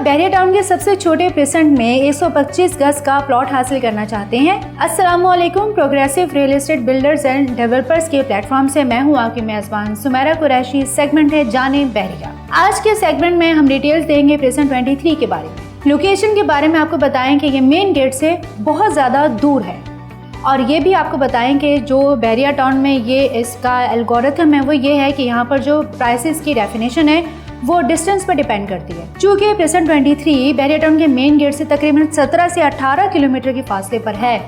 बहरिया town के सबसे छोटे प्रेसेंट में 125 गज का प्लॉट हासिल करना चाहते हैं? अस्सलामुअलैकुम। Progressive real estate builders and developers के प्लेटफॉर्म से मैं हूं आपकी मेजबान सुमेरा कुरैशी। सेगमेंट है जाने बहरिया। आज के सेगमेंट में हम डिटेल्स देंगे प्रेसेंट 23 के बारे में। लोकेशन के बारे में आपको बताएं कि ये मेन गेट से बहुत ज़्यादा दूर है, और ये भी आपको बताएं कि जो बहरिया टाउन में ये इसका एल्गोरिथम है वो ये है कि यहाँ पर जो प्राइसेस की डेफिनेशन है वो डिस्टेंस पर डिपेंड करती है। चूँकि प्रेसेंट 23 बहरिया टाउन के मेन गेट से तकरीबन 17 से 18 किलोमीटर के फासले पर है,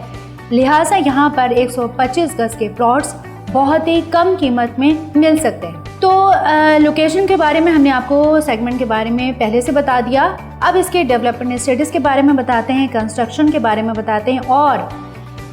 लिहाजा यहाँ पर 125 गज के प्लॉट्स बहुत ही कम कीमत में मिल सकते हैं। तो लोकेशन के बारे में हमने आपको सेगमेंट के बारे में पहले से बता दिया। अब इसके डेवलपमेंट स्टेटस के बारे में बताते हैं, कंस्ट्रक्शन के बारे में बताते हैं, और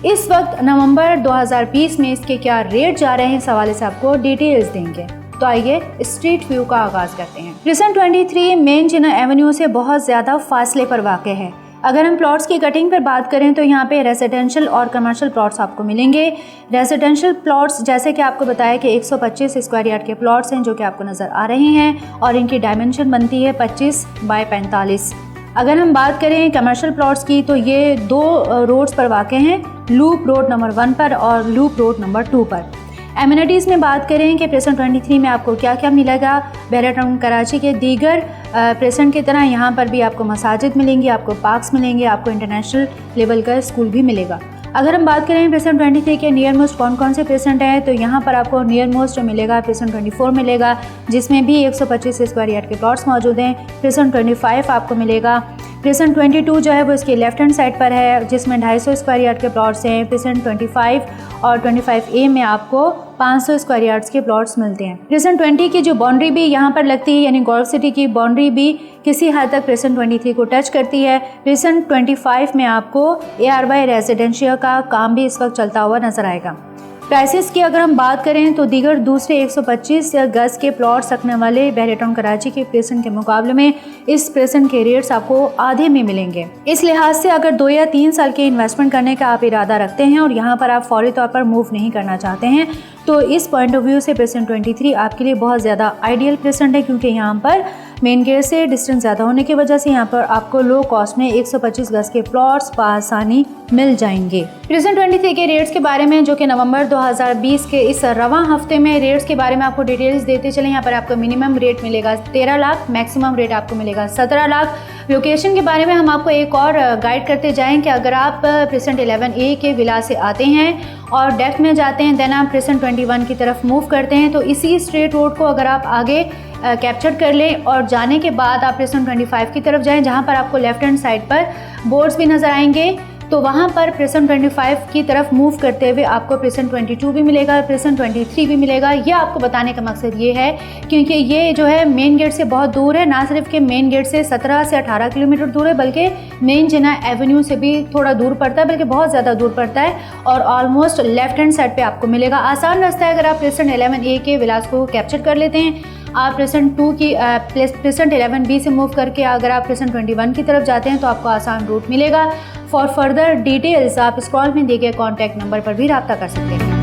इस वक्त नवंबर 2020 में इसके क्या रेट जा रहे हैं इस हवाले से आपको डिटेल्स देंगे। तो आइए स्ट्रीट व्यू का आगाज करते हैं। प्रेसेंट 23 मेन जिना एवेन्यू से बहुत ज़्यादा फासले पर वाक़ है। अगर हम प्लॉट्स की कटिंग पर बात करें तो यहाँ पे रेजिडेंशियल और कमर्शियल प्लॉट्स आपको मिलेंगे। रेजिडेंशियल प्लॉट्स जैसे कि आपको बताया कि 125 स्क्वायर यार्ड के प्लॉट्स हैं जो कि आपको नज़र आ रहे हैं, और इनकी डायमेंशन बनती है 25 बाय 45। अगर हम बात करें कमर्शियल प्लॉट्स की तो ये दो रोड्स पर वाक़ हैं, लूप रोड नंबर 1 पर और लूप रोड नंबर 2 पर। एमिनिटीज़ में बात करें कि प्रेसेंट 23 में आपको क्या क्या मिलेगा, बहरिया टाउन कराची के दीगर प्रेसेंट की तरह यहाँ पर भी आपको मसाजिद मिलेंगी, आपको पार्क्स मिलेंगे, आपको इंटरनेशनल लेवल का स्कूल भी मिलेगा। अगर हम बात करें प्रेसेंट 23 के नियर मोस्ट कौन कौन से प्रेसेंट हैं तो यहाँ पर आपको नियर मोस्ट मिलेगा प्रेसेंट 24 मिलेगा, जिसमें भी 125 स्क्वायर यार्ड के प्लॉट्स मौजूद हैं। प्रेसेंट 25 आपको मिलेगा। प्रेसेंट 22 जो है वो इसके लेफ्ट हैंड साइड पर है, जिसमें 250 स्क्वायर यार्ड के प्लॉट्स हैं। प्रेसेंट 25 और 25A में आपको 500 स्क्वायर यार्ड्स के प्लॉट्स मिलते हैं। प्रेसेंट 20 की जो बाउंड्री भी यहाँ पर लगती है, यानी गोल्फ सिटी की बाउंड्री भी किसी हद तक प्रेसेंट 23 को टच करती है। प्रेसेंट 25 में आपको ARY रेजिडेंशियल का काम भी इस वक्त चलता हुआ नजर आएगा। प्राइसेस की अगर हम बात करें तो दीगर दूसरे 125 गज के प्लॉट्स रखने वाले बहरिया टाउन कराची के प्रेसेंट के मुकाबले में इस प्रेसेंट के रेट्स आपको आधे में मिलेंगे। इस लिहाज से अगर 2 या 3 साल के इन्वेस्टमेंट करने का आप इरादा रखते हैं और यहाँ पर आप फौरी तौर पर मूव नहीं करना चाहते हैं तो इस पॉइंट ऑफ व्यू से प्रेसेंट 23 आपके लिए बहुत ज़्यादा आइडियल प्रेसेंट है, क्योंकि यहाँ पर मेन गेट से डिस्टेंस ज़्यादा होने की वजह से यहाँ पर आपको लो कॉस्ट में 125 गज के प्लॉट्स बआसानी मिल जाएंगे। प्रेसेंट 23 के रेट्स के बारे में जो कि नवंबर 2020 के इस रवां हफ्ते में रेट्स के बारे में आपको डिटेल्स देते चले। यहाँ पर आपको मिनिमम रेट मिलेगा 13 लाख, मैक्सिमम रेट आपको मिलेगा 17 लाख। लोकेशन के बारे में हम आपको एक और गाइड करते जाएं कि अगर आप प्रेसेंट 11A के विला से आते हैं और डेप्थ में जाते हैं, देन आप प्रेसेंट 21 की तरफ मूव करते हैं, तो इसी स्ट्रेट रोड को अगर आप आगे कैप्चर कर लें और जाने के बाद आप प्रेसेंट 25 की तरफ जाएं, जहां पर आपको लेफ्ट हैंड साइड पर बोर्ड्स भी नज़र आएंगे, तो वहां पर प्रेसेंट 25 की तरफ मूव करते हुए आपको प्रेसेंट 22 भी मिलेगा, प्रेसेंट 23 भी मिलेगा। ये आपको बताने का मकसद ये है क्योंकि ये जो है मेन गेट से बहुत दूर है, ना सिर्फ कि मेन गेट से 17 से 18 किलोमीटर दूर है, बल्कि मेन जिना एवेन्यू से भी थोड़ा दूर पड़ता है, बल्कि बहुत ज़्यादा दूर पड़ता है, और ऑलमोस्ट लेफ्ट हैंड साइड पर आपको मिलेगा। आसान रास्ता है, अगर आप प्रेसेंट 11A के विलास को कैप्चर कर लेते हैं, आप प्रेसेंट 11B से मूव करके अगर आप प्रेसेंट 21 की तरफ जाते हैं तो आपको आसान रूट मिलेगा। फॉर फर्दर डिटेल्स आप स्क्रॉल में दिए गए कॉन्टैक्ट नंबर पर भी रब्ता कर सकते हैं।